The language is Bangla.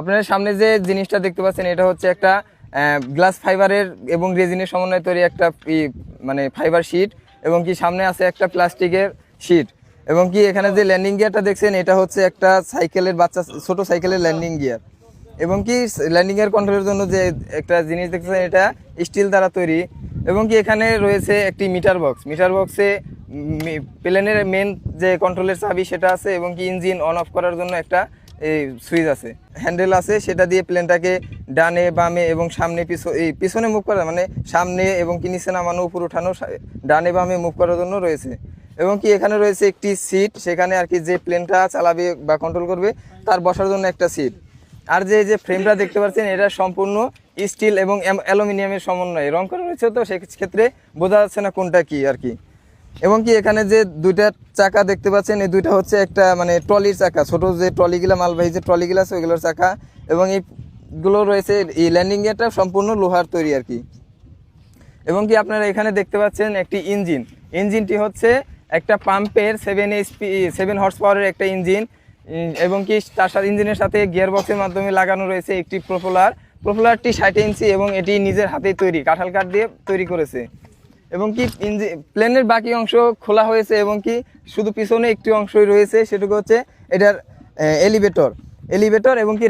আপনার সামনে যে জিনিসটা দেখতে পাচ্ছেন এটা হচ্ছে একটা গ্লাস ফাইবারের এবং রেজিনের সমন্বয়ে তৈরি একটা মানে ফাইবার শিট, এবং কি সামনে আছে একটা প্লাস্টিকের শিট, এবং কি এখানে যে ল্যান্ডিং গিয়ারটা দেখছেন এটা হচ্ছে একটা সাইকেলের বাচ্চা ছোট সাইকেলের ল্যান্ডিং গিয়ার, এবং কি ল্যান্ডিং গিয়ার কন্ট্রোলের জন্য যে একটা জিনিস দেখতেছেন এটা স্টিল দ্বারা তৈরি, এবং কি এখানে রয়েছে একটি মিটার বক্সে প্লেনের মেন যে কন্ট্রোলের চাবি সেটা আছে, এবং কি ইঞ্জিন অন অফ করার জন্য একটা এই সুইচ আছে, হ্যান্ডেল আছে, সেটা দিয়ে প্লেনটাকে ডানে বামে এবং সামনে পিছনে মুভ করা, মানে সামনে এবং কি নিচে নামানো উপর উঠানো ডানে বামে মুভ করার জন্য রয়েছে, এবং কি এখানে রয়েছে একটি সিট, সেখানে আর কি যে প্লেনটা চালাবে বা কন্ট্রোল করবে তার বসার জন্য একটা সিট। আর যে ফ্রেমটা দেখতে পাচ্ছেন এটা সম্পূর্ণ স্টিল এবং অ্যালুমিনিয়ামের সমন্বয়ে রং করা রয়েছে, তো সেক্ষেত্রে বোঝা যাচ্ছে না কোনটা কি আর কি। এবং কি এখানে যে দুইটা চাকা দেখতে পাচ্ছেন এই দুইটা হচ্ছে একটা মানে ট্রলির চাকা, ছোট যে ট্রলিগুলো মালবাহী যে ট্রলিগুলো আছে ওইগুলোর চাকা, এবং এইগুলো রয়েছে এই ল্যান্ডিং গিয়ারটা সম্পূর্ণ লোহার তৈরি আর কি। এবং কি আপনারা এখানে দেখতে পাচ্ছেন একটি ইঞ্জিনটি হচ্ছে একটা পাম্পের 7 হর্স পাওয়ারের একটা ইঞ্জিন, এবং কি তার সাথে ইঞ্জিনের সাথে গিয়ার বক্সের মাধ্যমে লাগানো রয়েছে একটি প্রোপেলারটি 60 ইঞ্চি, এবং এটি নিজের হাতেই তৈরি, কাঁঠাল কাঠ দিয়ে তৈরি করেছে। এবং কি প্লেনের বাকি অংশ খোলা হয়েছে, এবং কি শুধু পিছনে একটি অংশই রয়েছে, সেটুকু হচ্ছে এটার এলিভেটর, এবং কি